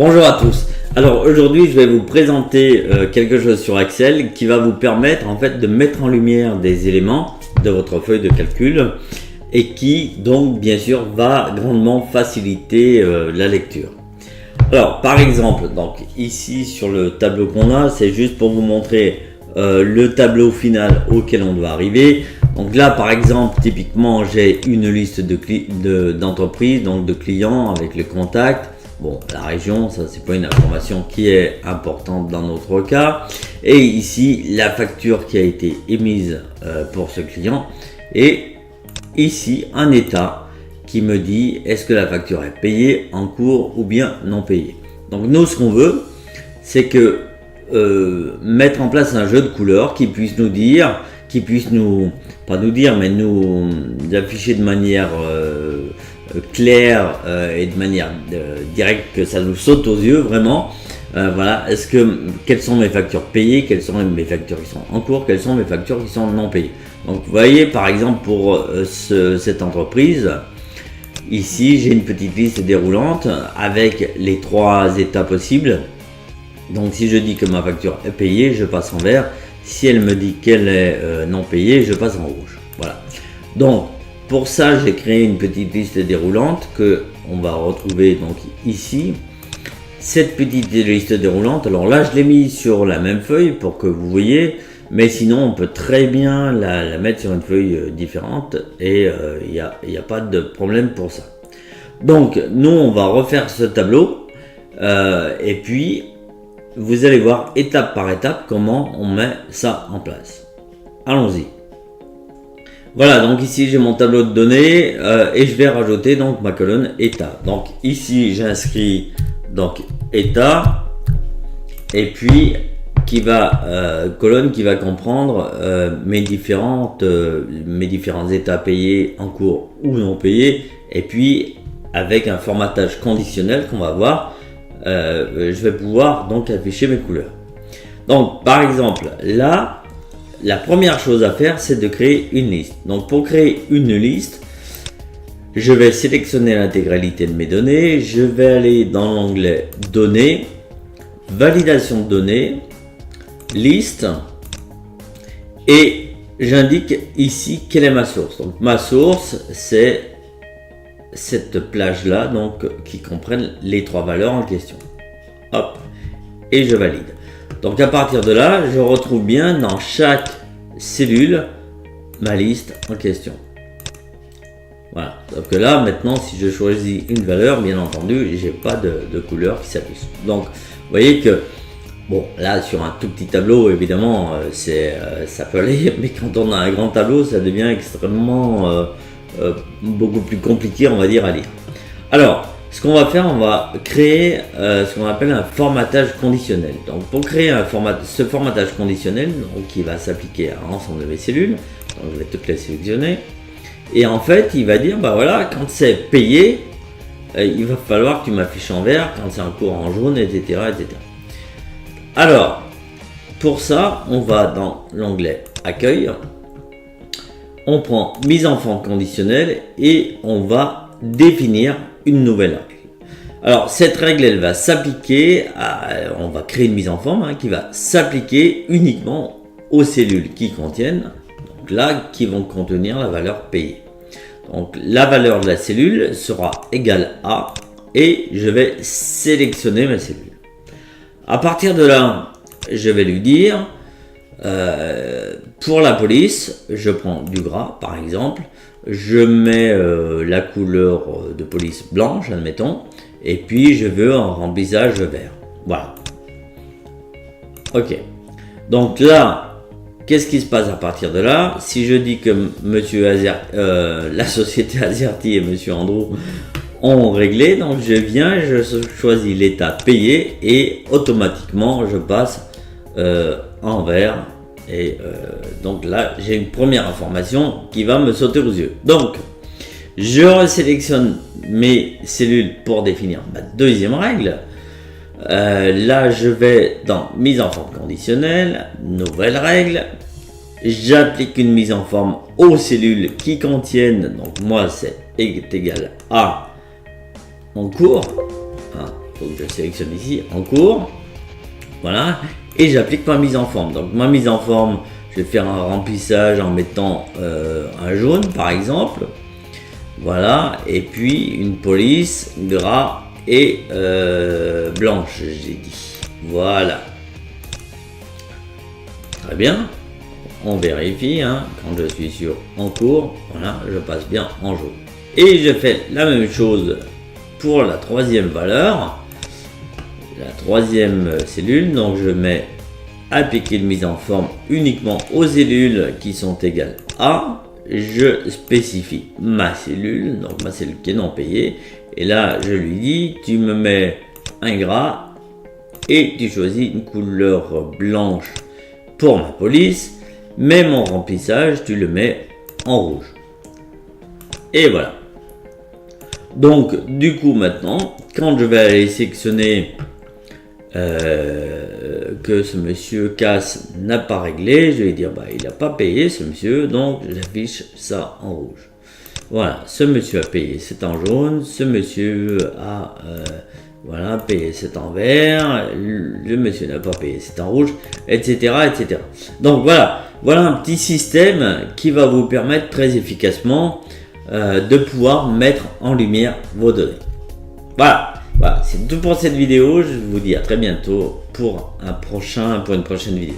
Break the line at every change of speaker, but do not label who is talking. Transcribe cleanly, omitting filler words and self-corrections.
Bonjour à tous. Alors aujourd'hui je vais vous présenter quelque chose sur Excel qui va vous permettre en fait de mettre en lumière des éléments de votre feuille de calcul et qui donc bien sûr va grandement faciliter la lecture. Alors par exemple, donc ici sur le tableau qu'on a, c'est juste pour vous montrer le tableau final auquel on doit arriver. Donc là par exemple typiquement j'ai une liste d'entreprises, donc de clients avec les contacts. Bon, la région, ça c'est pas une information qui est importante dans notre cas. Et ici, la facture qui a été émise pour ce client. Et ici, un état qui me dit est-ce que la facture est payée, en cours ou bien non payée. Donc nous, ce qu'on veut, c'est que mettre en place un jeu de couleurs qui puisse nous dire, pas nous dire, mais nous afficher de manière claire et de manière directe, que ça nous saute aux yeux vraiment. Voilà, quelles sont mes factures payées, quelles sont mes factures qui sont en cours, quelles sont mes factures qui sont non payées. Donc vous voyez par exemple pour cette entreprise, ici j'ai une petite liste déroulante avec les 3 états possibles. Donc si je dis que ma facture est payée, je passe en vert. Si elle me dit qu'elle est non payée, je passe en rouge. Voilà. Donc pour ça, j'ai créé une petite liste déroulante que on va retrouver donc ici. Cette petite liste déroulante, alors là je l'ai mis sur la même feuille pour que vous voyez, mais sinon on peut très bien la mettre sur une feuille différente et il n'y a pas de problème pour ça. Donc nous on va refaire ce tableau et puis vous allez voir étape par étape comment on met ça en place. Allons-y. Voilà, donc ici j'ai mon tableau de données et je vais rajouter donc ma colonne état. Donc ici j'inscris donc état et puis colonne qui va comprendre mes différents états payés, en cours ou non payés, et puis avec un formatage conditionnel qu'on va voir, je vais pouvoir donc afficher mes couleurs. Donc par exemple là, la première chose à faire, c'est de créer une liste. Donc pour créer une liste, je vais sélectionner l'intégralité de mes données. Je vais aller dans l'onglet Données, Validation de données, Liste, et j'indique ici quelle est ma source. Donc ma source, c'est cette plage-là, donc qui comprennent les 3 valeurs en question. Hop, et je valide. Donc à partir de là, je retrouve bien dans chaque cellule ma liste en question. Voilà. Donc là, maintenant, si je choisis une valeur, bien entendu, j'ai pas de couleur qui s'affiche. Donc, vous voyez que, bon, là, sur un tout petit tableau, évidemment, ça peut aller, mais quand on a un grand tableau, ça devient extrêmement, beaucoup plus compliqué, on va dire, à lire. Alors, ce qu'on va faire, on va créer ce qu'on appelle un formatage conditionnel. Donc pour créer ce formatage conditionnel, donc, qui va s'appliquer à l'ensemble de mes cellules, donc je vais toutes les sélectionner. Et en fait, il va dire, bah voilà, quand c'est payé, il va falloir que tu m'affiches en vert, quand c'est en cours en jaune, etc., etc. Alors, pour ça, on va dans l'onglet Accueil, on prend mise en forme conditionnelle et on va définir une nouvelle règle. Alors cette règle, elle va s'appliquer on va créer une mise en forme qui va s'appliquer uniquement aux cellules qui contiennent, donc là, qui vont contenir la valeur payée. Donc la valeur de la cellule sera égale à, et je vais sélectionner ma cellule. À partir de là, je vais lui dire, pour la police, je prends du gras par exemple, je mets la couleur de police blanche, admettons, et puis je veux un remplissage vert. Voilà. Ok. Donc là, qu'est-ce qui se passe à partir de là? Si je dis que la société Azerty et Monsieur Andrew ont réglé, donc je viens, je choisis l'état payé et automatiquement je passe en vert. Et donc là, j'ai une première information qui va me sauter aux yeux. Donc, je resélectionne mes cellules pour définir ma deuxième règle. Là, je vais dans mise en forme conditionnelle, nouvelle règle. J'applique une mise en forme aux cellules qui contiennent, donc moi c'est égal à en cours, Donc je sélectionne ici en cours, voilà, et j'applique ma mise en forme. Donc ma mise en forme, je vais faire un remplissage en mettant un jaune par exemple, voilà, et puis une police gras et blanche, j'ai dit, voilà. Très bien, on vérifie, hein, quand je suis sur en cours, voilà, je passe bien en jaune. Et je fais la même chose pour la troisième valeur, la troisième cellule, donc je mets appliquer une mise en forme uniquement aux cellules qui sont égales à, je spécifie ma cellule, donc ma cellule qui est non payée, et là je lui dis, tu me mets un gras et tu choisis une couleur blanche pour ma police, mais mon remplissage tu le mets en rouge. Et voilà. Donc du coup maintenant, quand je vais aller sélectionner que ce monsieur Casse n'a pas réglé, je vais dire bah il n'a pas payé ce monsieur, donc j'affiche ça en rouge. Voilà, ce monsieur a payé, c'est en jaune, ce monsieur a voilà, payé, c'est en vert, le monsieur n'a pas payé, c'est en rouge, etc., etc. Donc voilà, voilà un petit système qui va vous permettre très efficacement de pouvoir mettre en lumière vos données. Voilà, voilà, c'est tout pour cette vidéo. Je vous dis à très bientôt pour une prochaine vidéo.